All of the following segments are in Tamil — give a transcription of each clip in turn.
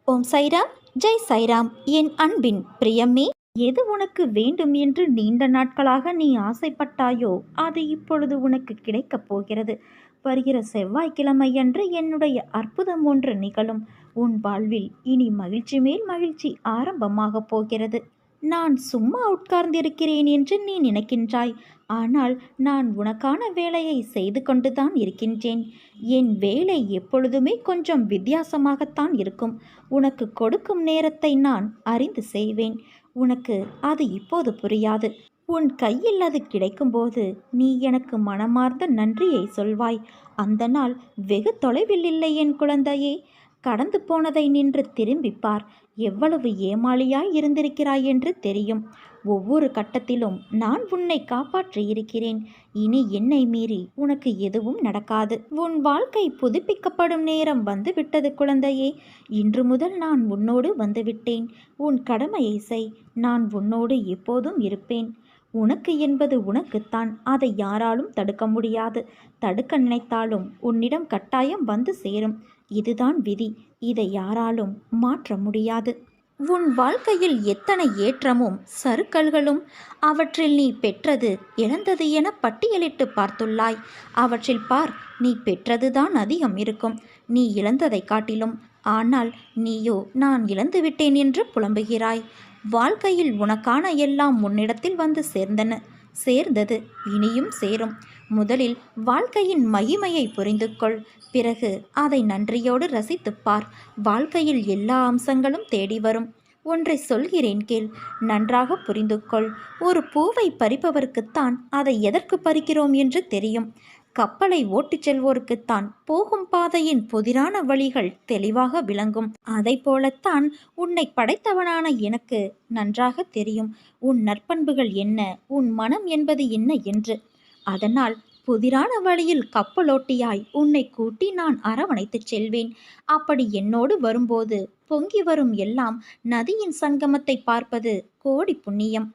ஓம் சைராம், ஜெய் சைராம். என் அன்பின் பிரியமே, எது உனக்கு வேண்டும் என்று நீண்ட நாட்களாக நீ ஆசைப்பட்டாயோ அது இப்பொழுது உனக்கு கிடைக்கப் போகிறது. வருகிற செவ்வாய்க்கிழமையன்று என்னுடைய அற்புதம் ஒன்று நிகழும். உன் வாழ்வில் இனி மகிழ்ச்சி மேல் மகிழ்ச்சி ஆரம்பமாகப் போகிறது. நான் சும்மா உட்கார்ந்திருக்கிறேன் என்று நீ நினைக்கின்றாய். ஆனால் நான் உனக்கான வேலையை செய்து கொண்டுதான் இருக்கின்றேன். என் வேலை எப்பொழுதுமே கொஞ்சம் வித்தியாசமாகத்தான் இருக்கும். உனக்கு கொடுக்கும் நேரத்தை நான் அறிந்து செய்வேன். உனக்கு அது இப்போது புரியாது. உன் கையில் அது கிடைக்கும்போது நீ எனக்கு மனமார்ந்த நன்றியை சொல்வாய். அந்த நாள் வெகு தொலைவில் இல்லை என் குழந்தையே. கடந்து போனதை நின்று திரும்பிப்பார். எவ்வளவு ஏமாளியாய் இருந்திருக்கிறாய் என்று தெரியும். ஒவ்வொரு கட்டத்திலும் நான் உன்னை காப்பாற்றியிருக்கிறேன். இனி என்னை மீறி உனக்கு எதுவும் நடக்காது. உன் வாழ்க்கை புதுப்பிக்கப்படும் நேரம் வந்துவிட்டது குழந்தையே. இன்று முதல் நான் உன்னோடு வந்துவிட்டேன். உன் கடமையை செய். நான் உன்னோடு எப்போதும் இருப்பேன். உனக்கு என்பது உனக்குத்தான். அதை யாராலும் தடுக்க முடியாது. தடுக்க நினைத்தாலும் உன்னிடம் கட்டாயம் வந்து சேரும். இதுதான் விதி. இதை யாராலும் மாற்ற முடியாது. உன் வாழ்க்கையில் எத்தனை ஏற்றமும் சறுக்கல்களும், அவற்றில் நீ பெற்றது இழந்தது என பட்டியலிட்டு பார்த்துள்ளாய். அவற்றில் பார், நீ பெற்றதுதான் அதிகம் இருக்கும் நீ இழந்ததை காட்டிலும். ஆனால் நீயோ நான் இழந்துவிட்டேன் என்று புலம்புகிறாய். வாழ்க்கையில் உனக்கான எல்லாம் உன்னிடத்தில் வந்து சேர்ந்தது, இனியும் சேரும். முதலில் வாழ்க்கையின் மகிமையை புரிந்து கொள். பிறகு அதை நன்றியோடு ரசித்துப்பார். வாழ்க்கையில் எல்லா அம்சங்களும் தேடி வரும். ஒன்றை சொல்கிறேன் கேள், நன்றாக புரிந்து கொள். ஒரு பூவை பறிப்பவருக்குத்தான் அதை எதற்கு பறிக்கிறோம் என்று தெரியும். கப்பலை ஓட்டிச் செல்வோருக்குத்தான் போகும் பாதையின் புதிரான வழிகள் தெளிவாக விளங்கும். அதை போலத்தான் உன்னை படைத்தவனான எனக்கு நன்றாக தெரியும் உன் நற்பண்புகள் என்ன, உன் மனம் என்பது என்ன என்று. அதனால் புதிரான வழியில் கப்பலோட்டியாய் உன்னை கூட்டி நான் அரவணைத்துச் செல்வேன். அப்படி என்னோடு வரும்போது பொங்கி வரும் எல்லாம் நதியின் சங்கமத்தை பார்ப்பது கோடி புண்ணியம்.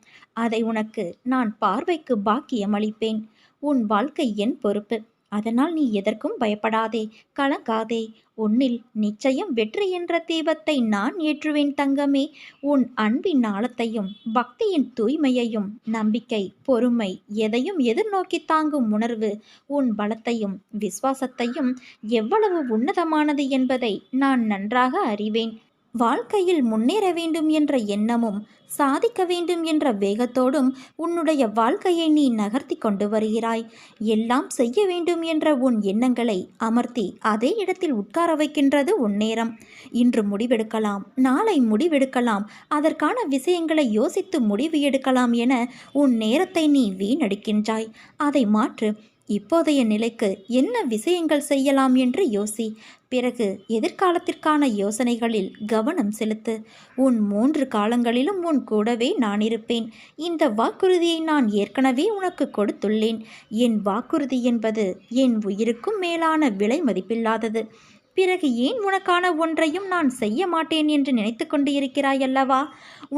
அதை உனக்கு நான் பார்வைக்கு பாக்கியம் அளிப்பேன். உன் வாழ்க்கை என் பொறுப்பு. அதனால் நீ எதற்கும் பயப்படாதே, கலங்காதே. உன்னில் நிச்சயம் வெற்றி என்ற தீபத்தை நான் ஏற்றுவேன் தங்கமே. உன் அன்பின் ஆழத்தையும் பக்தியின் தூய்மையையும், நம்பிக்கை, பொறுமை, எதையும் எதிர்நோக்கி தாங்கும் உணர்வு, உன் பலத்தையும் விசுவாசத்தையும் எவ்வளவு உன்னதமானது என்பதை நான் நன்றாக அறிவேன். வாழ்க்கையில் முன்னேற வேண்டும் என்ற எண்ணமும் சாதிக்க வேண்டும் என்ற வேகத்தோடும் உன்னுடைய வாழ்க்கையை நீ நகர்த்தி கொண்டு வருகிறாய். எல்லாம் செய்ய வேண்டும் என்ற உன் எண்ணங்களை அமர்த்தி அதே இடத்தில் உட்கார வைக்கின்றது உன் நேரம். இன்று முடிவெடுக்கலாம், நாளை முடிவெடுக்கலாம், அதற்கான விஷயங்களை யோசித்து முடிவு எடுக்கலாம் என உன் நேரத்தை நீ வீணடிக்கின்றாய். அதை மாற்று. இப்போதைய நிலைக்கு என்ன விஷயங்கள் செய்யலாம் என்று யோசி. பிறகு எதிர்காலத்திற்கான யோசனைகளில் கவனம் செலுத்து. உன் 3 காலங்களிலும் உன் கூடவே நான் இருப்பேன். இந்த வாக்குறுதியை நான் ஏற்கனவே உனக்கு கொடுத்துள்ளேன். என் வாக்குறுதி என்பது என் உயிருக்கும் மேலான விலை மதிப்பில்லாதது. பிறகு ஏன் உனக்கான ஒன்றையும் நான் செய்ய மாட்டேன் என்று நினைத்து கொண்டு இருக்கிறாய் அல்லவா?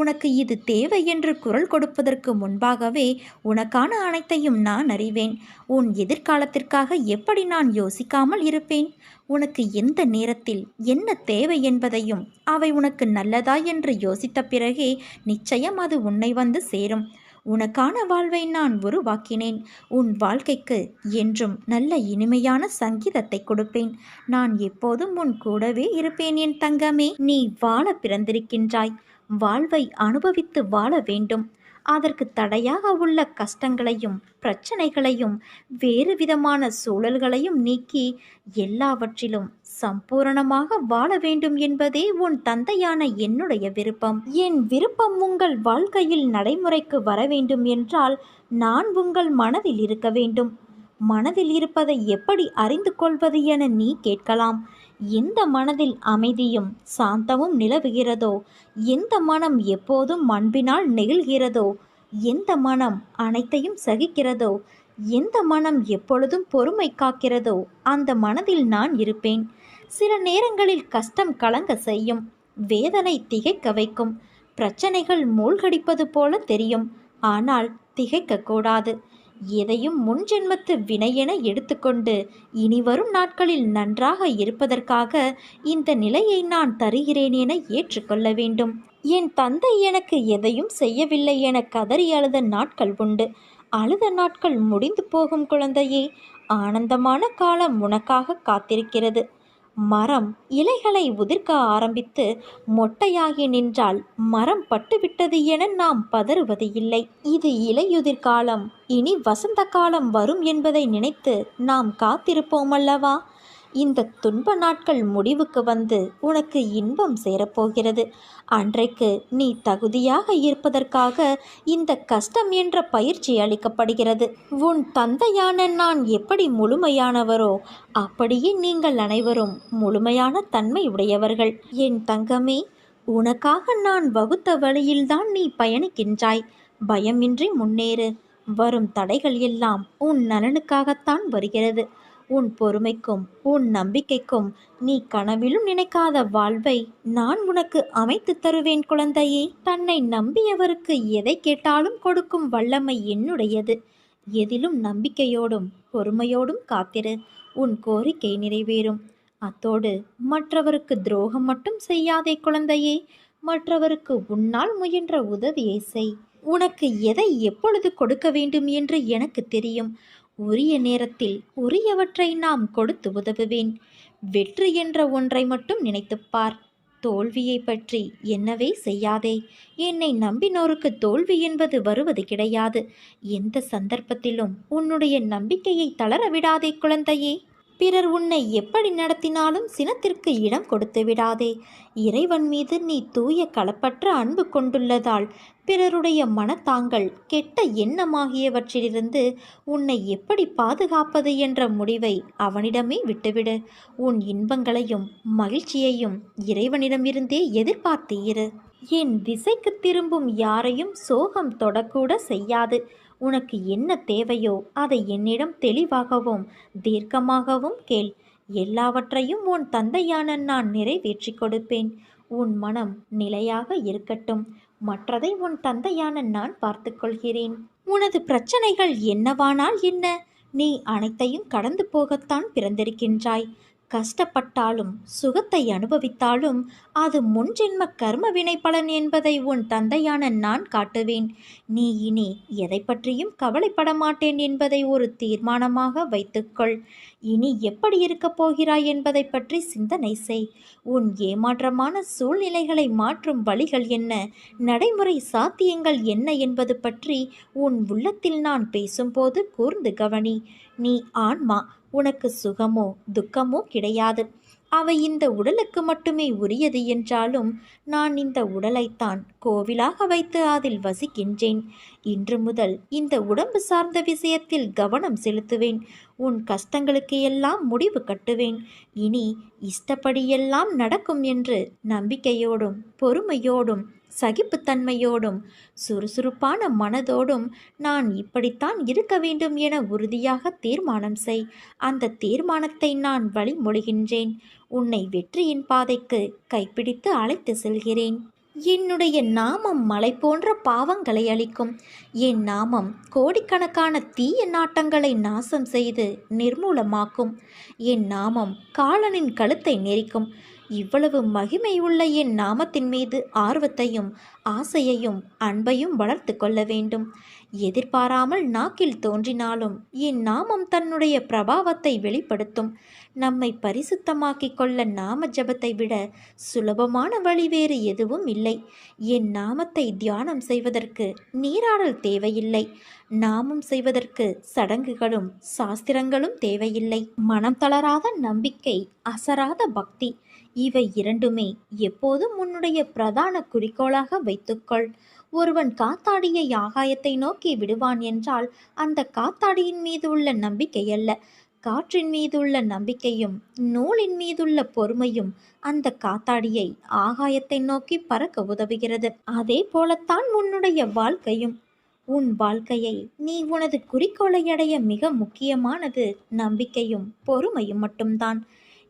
உனக்கு இது தேவை என்று குரல் கொடுப்பதற்கு முன்பாகவே உனக்கான அனைத்தையும் நான் அறிவேன். உன் எதிர்காலத்திற்காக எப்படி நான் யோசிக்காமல் இருப்பேன்? உனக்கு எந்த நேரத்தில் என்ன தேவை என்பதையும் அவை உனக்கு நல்லதா என்று யோசித்த பிறகே நிச்சயம் அது உன்னை வந்து சேரும். உனக்கான வாழ்வை நான் உருவாக்கினேன். உன் வாழ்க்கைக்கு என்றும் நல்ல இனிமையான சங்கீதத்தை கொடுப்பேன். நான் எப்போதும் உன் கூடவே இருப்பேன் என் தங்கமே. நீ வாழ பிறந்திருக்கின்றாய். வாழ்வை அனுபவித்து வாழ வேண்டும். அதற்கு தடையாக உள்ள கஷ்டங்களையும் பிரச்சனைகளையும் வேறு விதமான சூழல்களையும் நீக்கி எல்லாவற்றிலும் சம்பூரணமாக வாழ வேண்டும் என்பதே உன் தந்தையான என்னுடைய விருப்பம். என் விருப்பம் உங்கள் வாழ்க்கையில் நடைமுறைக்கு வர வேண்டும் என்றால் நான் உங்கள் மனதில் இருக்க வேண்டும். மனதில் இருப்பதை எப்படி அறிந்து கொள்வது என நீ கேட்கலாம். எந்த மனதில் அமைதியும் சாந்தமும் நிலவுகிறதோ, எந்த மனம் எப்போதும் அன்பினால் நெகிழ்கிறதோ, எந்த மனம் அனைத்தையும் சகிக்கிறதோ, எந்த மனம் எப்பொழுதும் பொறுமை காக்கிறதோ அந்த மனதில் நான் இருப்பேன். சில நேரங்களில் கஷ்டம் கலங்க செய்யும், வேதனை திகைக்க வைக்கும், பிரச்சனைகள் மூழ்கடிப்பது போல தெரியும். ஆனால் திகைக்கக்கூடாது. எதையும் முன்ஜென்மத்து வினையென எடுத்துக்கொண்டு இனி வரும் நாட்களில் நன்றாக இருப்பதற்காக இந்த நிலையை நான் தருகிறேன் என ஏற்றுக்கொள்ள வேண்டும். என் தந்தை எனக்கு எதையும் செய்யவில்லை என கதறி அழுத நாட்கள் உண்டு. அழுத நாட்கள் முடிந்து போகும் குழந்தையே. ஆனந்தமான காலம் உனக்காக காத்திருக்கிறது. மரம் இலைகளை உதிர்க்க ஆரம்பித்து மொட்டையாகி நின்றால் மரம் பட்டுவிட்டது என நாம் பதறுவது இல்லை. இது இலையுதிர் காலம், இனி வசந்த காலம் வரும் என்பதை நினைத்து நாம் காத்திருப்போம் அல்லவா? இந்த துன்ப நாட்கள் முடிவுக்கு வந்து உனக்கு இன்பம் சேரப்போகிறது. அன்றைக்கு நீ தகுதியாக இருப்பதற்காக இந்த கஷ்டம் என்ற பயிற்சி அளிக்கப்படுகிறது. உன் தந்தையான நான் எப்படி முழுமையானவரோ அப்படியே நீங்கள் அனைவரும் முழுமையான தன்மை உடையவர்கள். என் தங்கமே, உனக்காக நான் வகுத்த வழியில்தான் நீ பயணிக்கின்றாய். பயமின்றி முன்னேறு. வரும் தடைகள் எல்லாம் உன் நலனுக்காகத்தான் வருகிறது. உன் பொறுமைக்கும் உன் நம்பிக்கைக்கும் நீ கனவிலும் நினைக்காத வாழ்வை நான் உனக்கு அமைத்து தருவேன் குழந்தையே. தன்னை நம்பியவருக்கு எதை கேட்டாலும் கொடுக்கும் வல்லமை என்னுடையது. எதிலும் நம்பிக்கையோடும் பொறுமையோடும் காத்திரு. உன் கோரிக்கை நிறைவேறும். அத்தோடு மற்றவருக்கு துரோகம் மட்டும் செய்யாதே குழந்தையே. மற்றவருக்கு உன்னால் முயன்ற உதவியை செய். உனக்கு எதை எப்பொழுது கொடுக்க வேண்டும் என்று எனக்கு தெரியும். உரிய நேரத்தில் உரியவற்றை நாம் கொடுத்து உதவுவேன். வெற்றி என்ற ஒன்றை மட்டும் நினைத்துப்பார். தோல்வியை பற்றி என்னவே செய்யாதே. என்னை நம்பினோருக்கு தோல்வி என்பது வருவது கிடையாது. எந்த சந்தர்ப்பத்திலும் உன்னுடைய நம்பிக்கையை தளர விடாதே குழந்தையே. பிறர் உன்னை எப்படி நடத்தினாலும் சினத்திற்கு இடம் கொடுத்து விடாதே. இறைவன் மீது நீ தூய களப்பற்ற அன்பு கொண்டுள்ளதால் பிறருடைய மனத்தாங்கள் கெட்ட எண்ணமாகியவற்றிலிருந்து உன்னை எப்படி பாதுகாப்பது என்ற முடிவை அவனிடமே விட்டுவிடு. உன் இன்பங்களையும் மகிழ்ச்சியையும் இறைவனிடமிருந்தே எதிர்பார்த்து இரு. என் திசைக்கு திரும்பும் யாரையும் சோகம் தொடக்கூட செய்யாது. உனக்கு என்ன தேவையோ அதை என்னிடம் தெளிவாகவும் தீர்க்கமாகவும் கேள். எல்லாவற்றையும் உன் தந்தையான நான் நிறைவேற்றி கொடுப்பேன். உன் மனம் நிலையாக இருக்கட்டும். மற்றதை உன் தந்தையான நான் பார்த்து கொள்கிறேன். உனது பிரச்சனைகள் என்னவானால் என்ன? நீ அனைத்தையும் கடந்து போகத்தான் பிறந்திருக்கின்றாய். கஷ்டப்பட்டாலும் சுகத்தை அனுபவித்தாலும் அது முன்ஜென்ம கர்ம வினை பலன் என்பதை உன் தந்தையான நான் காட்டுவேன். நீ இனி எதை பற்றியும் கவலைப்பட மாட்டேன் என்பதை ஒரு தீர்மானமாக வைத்துக்கொள். இனி எப்படி இருக்கப் போகிறாய் என்பதை பற்றி சிந்தனை செய். உன் ஏமாற்றமான சூழ்நிலைகளை மாற்றும் வழிகள் என்ன, நடைமுறை சாத்தியங்கள் என்ன என்பது பற்றி உன் உள்ளத்தில் நான் பேசும்போது கூர்ந்து கவனி. நீ ஆன்மா. உனக்கு சுகமோ துக்கமோ கிடையாது. அவை இந்த உடலுக்கு மட்டுமே உரியது என்றாலும் நான் இந்த உடலைத்தான் கோவிலாக வைத்து அதில் வசிக்கின்றேன். இன்று முதல் இந்த உடம்பு சார்ந்த விஷயத்தில் கவனம் செலுத்துவேன். உன் கஷ்டங்களுக்கு எல்லாம் முடிவு கட்டுவேன். இனி இஷ்டப்படியெல்லாம் நடக்கும் என்று நம்பிக்கையோடும் பொறுமையோடும் சகிப்புத்தன்மையோடும் சுறுசுறுப்பான மனதோடும் நான் இப்படித்தான் இருக்க வேண்டும் என உறுதியாக தீர்மானம் செய். அந்த தீர்மானத்தை நான் வழிமொழிகின்றேன். உன்னை வெற்றியின் பாதைக்கு கைப்பிடித்து அழைத்து செல்கிறேன். என்னுடைய நாமம் மலை போன்ற பாவங்களை அளிக்கும். என் நாமம் கோடிக்கணக்கான தீய நாட்டங்களை நாசம் செய்து நிர்மூலமாக்கும். என் நாமம் காலனின் கழுத்தை நெரிக்கும். இவ்வளவு மகிமை உள்ள என் நாமத்தின் மீது ஆர்வத்தையும் ஆசையையும் அன்பையும் வளர்த்து கொள்ள வேண்டும். எதிர்பாராமல் நாக்கில் தோன்றினாலும் என் நாமம் தன்னுடைய பிரபாவத்தை வெளிப்படுத்தும். நம்மை பரிசுத்தமாக்கிக் கொள்ள நாம ஜபத்தை விட சுலபமான வழி வேறு எதுவும் இல்லை. என் நாமத்தை தியானம் செய்வதற்கு நீராடல் தேவையில்லை. நாமம் செய்வதற்கு சடங்குகளும் சாஸ்திரங்களும் தேவையில்லை. மனம் தளராத நம்பிக்கை, அசராத பக்தி, இவை இரண்டுமே எப்போதும் உன்னுடைய பிரதான குறிக்கோளாக வைத்துக்கொள். ஒருவன் காத்தாடியை ஆகாயத்தை நோக்கி விடுவான் என்றால் அந்த காத்தாடியின் மீது உள்ள நம்பிக்கை அல்ல, காற்றின் மீதுள்ள நம்பிக்கையும் நூலின் மீதுள்ள பொறுமையும் அந்த காத்தாடியை ஆகாயத்தை நோக்கி பறக்க உதவுகிறது. அதே போலத்தான் உன்னுடைய வாழ்க்கையும். உன் வாழ்க்கையை நீ உனது குறிக்கோளை அடைய மிக முக்கியமானது நம்பிக்கையும் பொறுமையும் மட்டும்தான்.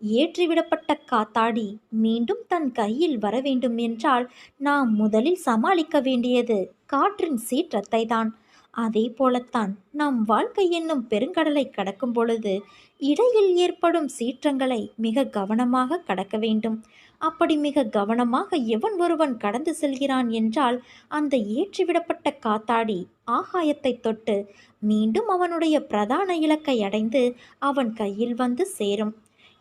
ஏற்றிவிடப்பட்ட காத்தாடி மீண்டும் தன் கையில் வர வேண்டும் என்றால் நாம் முதலில் சமாளிக்க வேண்டியது காற்றின் சீற்றத்தை தான். அதே போலத்தான் நம் வாழ்க்கை என்னும் பெருங்கடலை கடக்கும் பொழுது இடையில் ஏற்படும் சீற்றங்களை மிக கவனமாக கடக்க வேண்டும். அப்படி மிக கவனமாக எவன் ஒருவன் கடந்து செல்கிறான் என்றால் அந்த ஏற்றிவிடப்பட்ட காத்தாடி ஆகாயத்தை தொட்டு மீண்டும் அவனுடைய பிரதான இலக்கை அடைந்து அவன் கையில் வந்து சேரும்.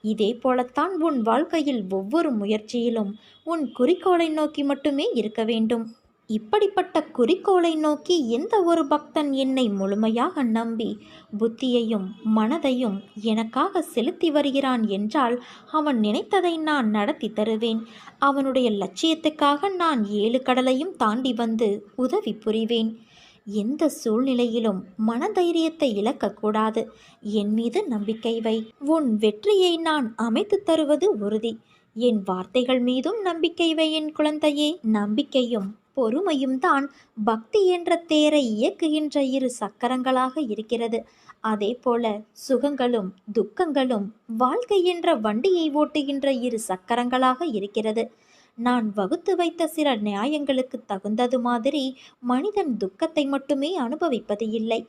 இதே போலத்தான் உன் வாழ்க்கையில் ஒவ்வொரு முயற்சியிலும் உன் குறிக்கோளை நோக்கி மட்டுமே இருக்க வேண்டும். இப்படிப்பட்ட குறிக்கோளை நோக்கி எந்த ஒரு பக்தன் என்னை முழுமையாக நம்பி புத்தியையும் மனதையும் எனக்காக செலுத்தி வருகிறான் என்றால் அவன் நினைத்ததை நான் நடத்தி தருவேன். அவனுடைய லட்சியத்துக்காக நான் 7 கடலையும் தாண்டி வந்து உதவி புரிவேன். எந்த சூழ்நிலையிலும் மனதைரியத்தை இழக்கக்கூடாது. என் மீது நம்பிக்கை வை. உன் வெற்றியை நான் அமைத்து தருவது உறுதி. என் வார்த்தைகள் மீதும் நம்பிக்கை வை என் குழந்தையே. நம்பிக்கையும் பொறுமையும் தான் பக்தி என்ற தேரை இயக்குகின்ற 2 சக்கரங்களாக இருக்கிறது. அதே போல சுகங்களும் துக்கங்களும் வாழ்க்கை என்ற வண்டியை ஓட்டுகின்ற 2 சக்கரங்களாக இருக்கிறது. நான் வகுத்து வைத்த சில நியாயங்களுக்கு தகுந்தது மாதிரி மனிதன் துக்கத்தை மட்டுமே அனுபவிப்பது இல்லை.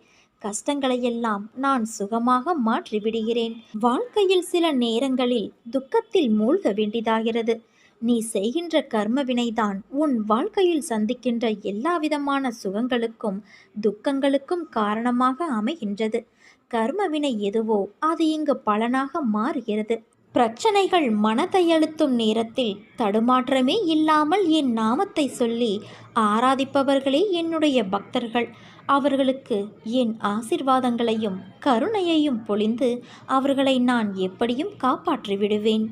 கஷ்டங்களையெல்லாம் நான் சுகமாக மாற்றிவிடுகிறேன். வாழ்க்கையில் சில நேரங்களில் துக்கத்தில் மூழ்க வேண்டியதாகிறது. நீ செய்கின்ற கர்ம வினைதான் உன் வாழ்க்கையில் சந்திக்கின்ற எல்லா விதமான சுகங்களுக்கும் துக்கங்களுக்கும் காரணமாக அமைகின்றது. கர்ம வினை எதுவோ அது இங்கு பலனாக மாறுகிறது. பிரச்சனைகள் மனதை அழுத்தும் நேரத்தில் தடுமாற்றமே இல்லாமல் என் நாமத்தை சொல்லி ஆராதிப்பவர்களே என்னுடைய பக்தர்கள். அவர்களுக்கு என் ஆசிர்வாதங்களையும் கருணையையும் பொழிந்து அவர்களை நான் எப்படியும் காப்பாற்றி விடுவேன்.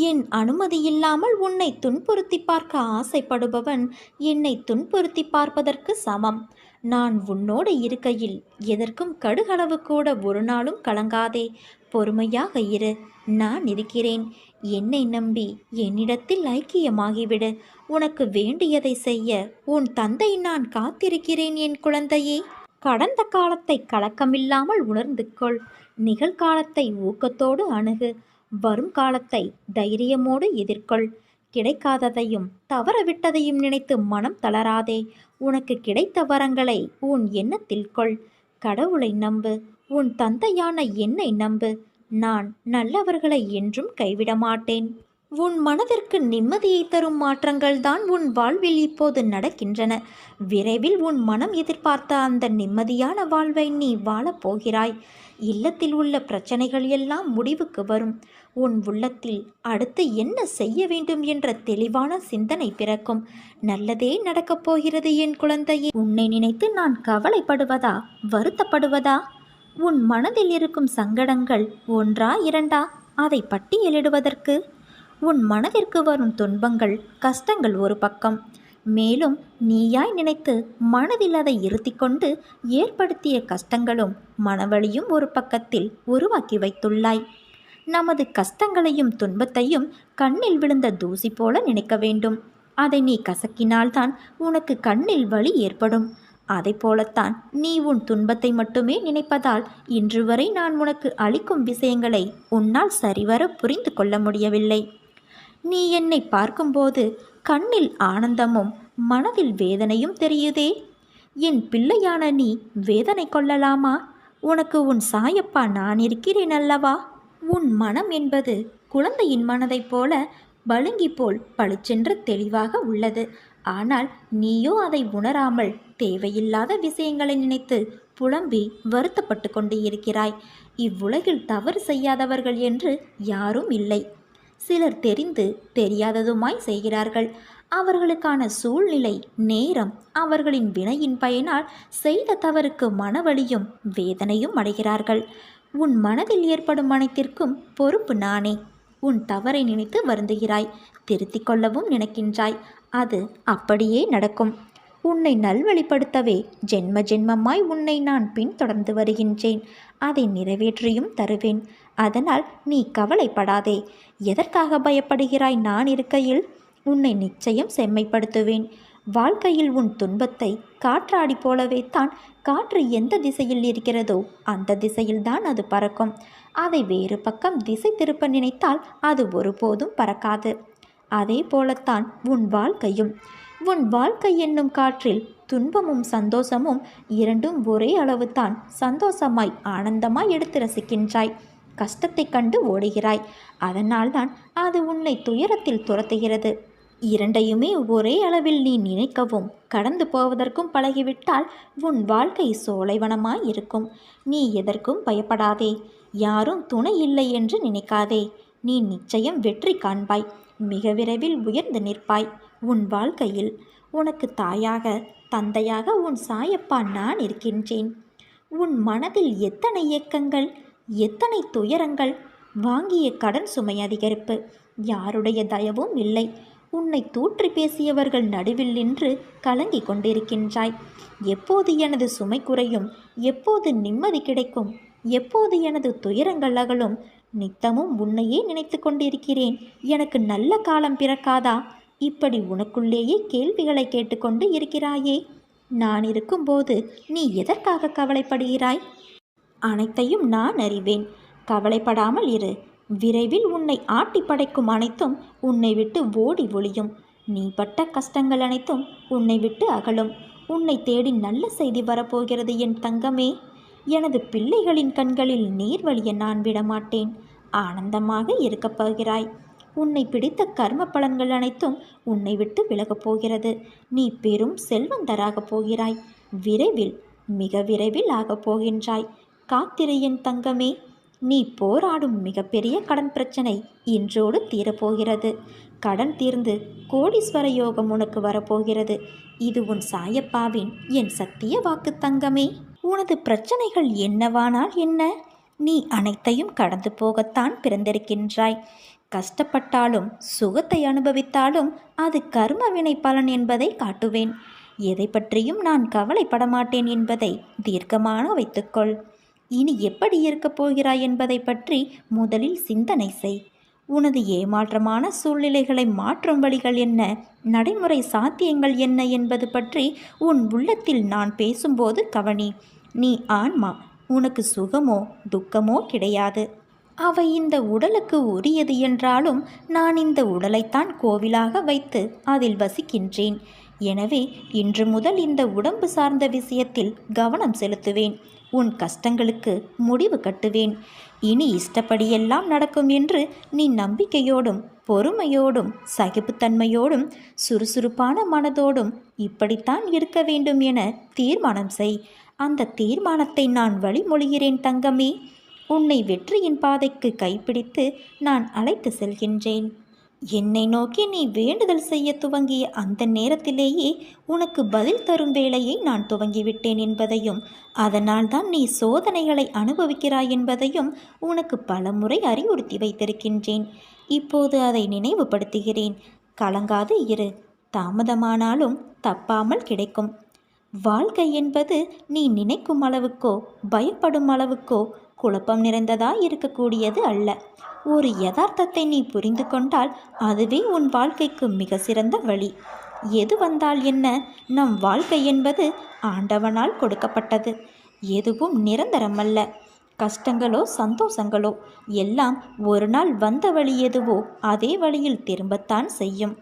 என் அனுமதி இல்லாமல் உன்னை துன்புறுத்தி பார்க்க ஆசைப்படுபவன் என்னை துன்புறுத்தி பார்ப்பதற்கு சமம். நான் உன்னோடு இருக்கையில் எதற்கும் கடுகளவு கூட ஒரு நாளும் கலங்காதே. பொறுமையாக இரு, நான் இருக்கிறேன். என்னை நம்பி என்னிடத்தில் ஐக்கியமாகிவிடு. உனக்கு வேண்டியதை செய்ய உன் தந்தை நான் காத்திருக்கிறேன் என் குழந்தையே. கடந்த காலத்தை கலக்கமில்லாமல் உணர்ந்து கொள். நிகழ்காலத்தை ஊக்கத்தோடு அணுகு. வரும் காலத்தை தைரியமோடு எதிர்கொள். கிடைக்காததையும் தவறவிட்டதையும் நினைத்து மனம் தளராதே. உனக்கு கிடைத்த வரங்களை உன் எண்ணத்தில் கொள். கடவுளை நம்பு. உன் தந்தையான என்னை நம்பு. நான் நல்லவர்களை என்றும் கைவிட மாட்டேன். உன் மனதிற்கு நிம்மதியை தரும் மாற்றங்கள் தான் உன் வாழ்வில் இப்போது நடக்கின்றன. விரைவில் உன் மனம் எதிர்பார்த்த அந்த நிம்மதியான வாழ்வை நீ வாழப்போகிறாய். இல்லத்தில் உள்ள பிரச்சனைகள் எல்லாம் முடிவுக்கு வரும். உன் உள்ளத்தில் அடுத்து என்ன செய்ய வேண்டும் என்ற தெளிவான சிந்தனை பிறக்கும். நல்லதே நடக்கப் போகிறது என் குழந்தையே. உன்னை நினைத்து நான் கவலைப்படுவதா வருத்தப்படுவதா? உன் மனதில் இருக்கும் சங்கடங்கள் 1 2 அதை பட்டியலிடுவதற்கு? உன் மனதிற்கு வரும் துன்பங்கள் கஷ்டங்கள் ஒரு பக்கம். மேலும் நீயாய் நினைத்து மனதில் அதை இருத்தி கொண்டு ஏற்படுத்திய கஷ்டங்களும் மனவழியும் ஒரு பக்கத்தில் உருவாக்கி வைத்துள்ளாய். நமது கஷ்டங்களையும் துன்பத்தையும் கண்ணில் விழுந்த தூசி போல நினைக்க வேண்டும். அதை நீ கசக்கினால்தான் உனக்கு கண்ணில் வலி ஏற்படும். அதை போலத்தான் நீ உன் துன்பத்தை மட்டுமே நினைப்பதால் இன்று வரை நான் உனக்கு அளிக்கும் விஷயங்களை உன்னால் சரிவர புரிந்து கொள்ள முடியவில்லை. நீ என்னை பார்க்கும்போது கண்ணில் ஆனந்தமும் மனதில் வேதனையும் தெரியுதே. என் பிள்ளையான நீ வேதனை கொள்ளலாமா? உனக்கு உன் சாயப்பா நான் இருக்கிறேன் அல்லவா? உன் மனம் என்பது குழந்தையின் மனதைப் போல பளுங்கி போல் பளிச்சென்று தெளிவாக உள்ளது. ஆனால் நீயோ அதை உணராமல் தேவையில்லாத விஷயங்களை நினைத்து புலம்பி வருத்தப்பட்டு கொண்டு இருக்கிறாய். இவ்வுலகில் தவறு செய்யாதவர்கள் என்று யாரும் இல்லை. சிலர் தெரிந்து தெரியாததுமாய் செய்கிறார்கள். அவர்களுக்கான சூழ்நிலை நேரம் அவர்களின் வினையின் பயனால் செய்த தவறுக்கு மனவலியும் வேதனையும் அடைகிறார்கள். உன் மனதில் ஏற்படும் அனைத்திற்கும் பொறுப்பு நானே. உன் தவறை நினைத்து வருந்துகிறாய், திருத்திக் கொள்ளவும் நினைக்கின்றாய். அது அப்படியே நடக்கும். உன்னை நல்வழிப்படுத்தவே ஜென்ம ஜென்மமாய் உன்னை நான் பின்தொடர்ந்து வருகின்றேன். அதை நிறைவேற்றியும் தருவேன். அதனால் நீ கவலைப்படாதே. எதற்காக பயப்படுகிறாய்? நான் இருக்கையில் உன்னை நிச்சயம் செம்மைப்படுத்துவேன். வாழ்க்கையில் உன் துன்பத்தை காற்றாடி போலவே தான். காற்று எந்த திசையில் இருக்கிறதோ அந்த திசையில்தான் அது பறக்கும். அதை வேறு பக்கம் திசை திருப்ப நினைத்தால் அது ஒருபோதும் பறக்காது. அதே போலத்தான் உன் வாழ்க்கையும். உன் வாழ்க்கை என்னும் காற்றில் துன்பமும் சந்தோஷமும் இரண்டும் ஒரே அளவுதான் சந்தோஷமாய் ஆனந்தமாய் எடுத்து ரசிக்கின்றாய். கஷ்டத்தை கண்டு ஓடுகிறாய். அதனால்தான் அது உன்னை துயரத்தில் துரத்துகிறது. இரண்டையுமே ஒரே அளவில் நீ நினைக்கவும் கடந்து போவதற்கும் பழகிவிட்டால் உன் வாழ்க்கை சோலைவனமாய் இருக்கும். நீ எதற்கும் பயப்படாதே. யாரும் துணை இல்லை என்று நினைக்காதே. நீ நிச்சயம் வெற்றி காண்பாய். மிக விரைவில் உயர்ந்து நிற்பாய். உன் வாழ்க்கையில் உனக்கு தாயாக தந்தையாக உன் சாயப்பா நான் இருக்கின்றேன். உன் மனதில் எத்தனை ஏக்கங்கள், எத்தனை துயரங்கள், வாங்கிய கடன் சுமை அதிகரிப்பு, யாருடைய தயவும் இல்லை. உன்னை தூற்றி பேசியவர்கள் நடுவில் நின்று கலங்கி கொண்டிருக்கின்றாய். எப்போது எனது சுமை குறையும், எப்போது நிம்மதி கிடைக்கும், எப்போது எனது துயரங்கள் அகலும், நித்தமும் உன்னையே நினைத்து கொண்டிருக்கிறேன். எனக்கு நல்ல காலம் பிறக்காதா? இப்படி உனக்குள்ளேயே கேள்விகளை கேட்டுக்கொண்டு இருக்கிறாயே. நான் இருக்கும்போது நீ எதற்காக கவலைப்படுகிறாய்? அனைத்தையும் நான் அறிவேன். கவலைப்படாமல் இரு. விரைவில் உன்னை ஆட்டி படைக்கும் அனைத்தும் உன்னை விட்டு ஓடி ஒளியும். நீ பட்ட கஷ்டங்கள் அனைத்தும் உன்னை விட்டு அகலும். உன்னை தேடி நல்ல செய்தி வரப்போகிறது என் தங்கமே. எனது பிள்ளைகளின் கண்களில் நீர் வழிய நான் விடமாட்டேன். ஆனந்தமாக இருக்கப் போகிறாய். உன்னை பிடித்த கர்ம பலன்கள் அனைத்தும் உன்னை விட்டு விலகப் போகிறது. நீ பெரும் செல்வந்தராகப் போகிறாய். விரைவில், மிக விரைவில் ஆகப் போகின்றாய். காத்திரு என் தங்கமே. நீ போராடும் மிகப்பெரிய கடன் பிரச்சனை இன்றோடு தீரப்போகிறது. கடன் தீர்ந்து கோடீஸ்வர யோகம் உனக்கு வரப்போகிறது. இது உன் சாயப்பாவின் என் சத்திய வாக்கு தங்கமே. உனது பிரச்சனைகள் என்னவானால் என்ன? நீ அனைத்தையும் கடந்து போகத்தான் பிறந்திருக்கின்றாய். கஷ்டப்பட்டாலும் சுகத்தை அனுபவித்தாலும் அது கர்ம வினை பலன் என்பதை காட்டுவேன். எதை பற்றியும் நான் கவலைப்பட மாட்டேன் என்பதை தீர்க்கமான வைத்துக்கொள். இனி எப்படி இருக்கப் போகிறாய் என்பதை பற்றி முதலில் சிந்தனை செய். உனது ஏமாற்றமான சூழ்நிலைகளை மாற்றும் வழிகள் என்ன, நடைமுறை சாத்தியங்கள் என்ன என்பது பற்றி உன் உள்ளத்தில் நான் பேசும்போது கவனி. நீ ஆன்மா. உனக்கு சுகமோ துக்கமோ கிடையாது. அவை இந்த உடலுக்கு உரியது என்றாலும் நான் இந்த உடலைத்தான் கோவிலாக வைத்து அதில் வசிக்கின்றேன். எனவே இன்று முதல் இந்த உடம்பு சார்ந்த விஷயத்தில் கவனம் செலுத்துவேன். உன் கஷ்டங்களுக்கு முடிவு கட்டுவேன். இனி இஷ்டப்படியெல்லாம் நடக்கும் என்று நீ நம்பிக்கையோடும் பொறுமையோடும் சகிப்புத்தன்மையோடும் சுறுசுறுப்பான மனதோடும் இப்படித்தான் இருக்க வேண்டும் என தீர்மானம் செய். அந்த தீர்மானத்தை நான் வழிமொழிகிறேன் தங்கமே. உன்னை வெற்றியின் பாதைக்கு கைப்பிடித்து நான் அழைத்து செல்கின்றேன். என்னை நோக்கி நீ வேண்டுதல் செய்ய துவங்கிய அந்த நேரத்திலேயே உனக்கு பதில் தரும் வேளையை நான் துவங்கிவிட்டேன் என்பதையும், அதனால்தான் நீ சோதனைகளை அனுபவிக்கிறாய் என்பதையும் உனக்கு பலமுறை அறிவுறுத்தி வைத்திருக்கின்றேன். இப்போது அதை நினைவுபடுத்துகிறேன். கலங்காது இரு. தாமதமானாலும் தப்பாமல் கிடைக்கும். வாழ்க்கை என்பது நீ நினைக்கும் அளவுக்கோ பயப்படும் அளவுக்கோ குழப்பம் நிறைந்ததாய் இருக்கக்கூடியது அல்ல. ஒரு யதார்த்தத்தை நீ புரிந்து கொண்டால் அதுவே உன் வாழ்க்கைக்கு மிக சிறந்த வழி. எது வந்தால் என்ன, நம் வாழ்க்கை என்பது ஆண்டவனால் கொடுக்கப்பட்டது. எதுவும் நிரந்தரமல்ல. கஷ்டங்களோ சந்தோஷங்களோ எல்லாம் ஒரு நாள் வந்த வழி எதுவோ அதே வழியில் திரும்பத்தான் செய்யும்.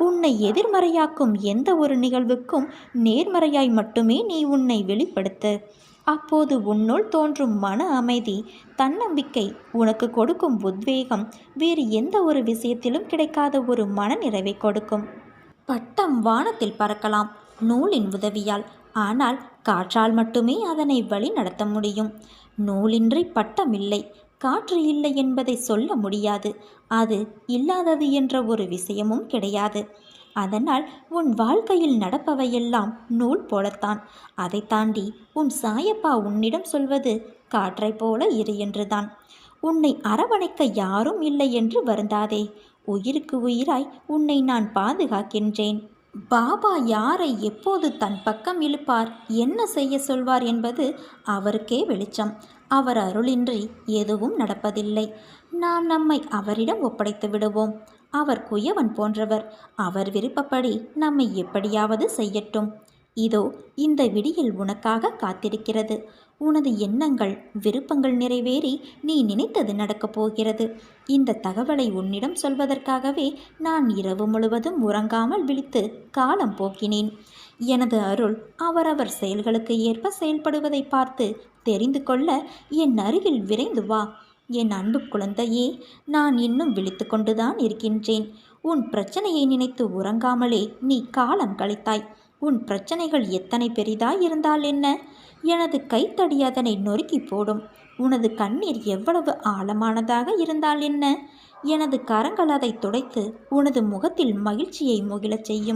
உன்னை எதிர்மறையாக்கும் எந்த ஒரு நிகழ்வுக்கும் நேர்மறையாய் மட்டுமே நீ உன்னை வெளிப்படுத்து. அப்போது உன்னுள் தோன்றும் மன அமைதி, தன்னம்பிக்கை, உனக்கு கொடுக்கும் உத்வேகம் வேறு எந்த ஒரு விஷயத்திலும் கிடைக்காத ஒரு மன நிறைவை கொடுக்கும். பட்டம் வானத்தில் பறக்கலாம் நூலின் உதவியால். ஆனால் காற்றால் மட்டுமே அதனை வழி நடத்த முடியும். நூலின்றி பட்டம் இல்லை. காற்று இல்லை என்பதை சொல்ல முடியாது. அது இல்லாதது என்ற ஒரு விஷயமும் கிடையாது. அதனால் உன் வாழ்க்கையில் நடப்பவையெல்லாம் நூல் போலத்தான். அதை தாண்டி உன் சாயப்பா உன்னிடம் சொல்வது காற்றை போல இரு என்றுதான். உன்னை அரவணைக்க யாரும் இல்லை என்று வருந்தாதே. உயிருக்கு உயிராய் உன்னை நான் பாதுகாக்கின்றேன். பாபா யாரை எப்போது தன் பக்கம் இழுப்பார், என்ன செய்ய சொல்வார் என்பது அவருக்கே வெளிச்சம். அவர் அருளின்றி எதுவும் நடப்பதில்லை. நாம் நம்மை அவரிடம் ஒப்படைத்து விடுவோம். அவர் குயவன் போன்றவர். அவர் விருப்பப்படி நம்மை எப்படியாவது செய்யட்டும். இதோ இந்த விடியல் உனக்காக காத்திருக்கிறது. உனது எண்ணங்கள் விருப்பங்கள் நிறைவேறி நீ நினைத்தது நடக்கப் போகிறது. இந்த தகவலை உன்னிடம் சொல்வதற்காகவே நான் இரவு முழுவதும் உறங்காமல் விழித்து காலம் போக்கினேன். எனது அருள் அவரவர் செயல்களுக்கு ஏற்ப செயல்படுவதை பார்த்து தெரிந்து கொள்ள என் அருகில் விரைந்து வா. என் அன்பு குழந்தையே, நான் இன்னும் விழித்து கொண்டுதான் இருக்கின்றேன். உன் பிரச்சனையை நினைத்து உறங்காமலே நீ காலம் கழித்தாய். உன் பிரச்சனைகள் எத்தனை பெரிதாய் இருந்தால் என்ன? எனது கைத்தடி அதனை நொறுக்கி போடும். உனது கண்ணீர் எவ்வளவு ஆழமானதாக இருந்தால் என்ன? எனது கரங்கள் அதை துடைத்து உனது முகத்தில் மகிழ்ச்சியை முகிழச் செய்யும்.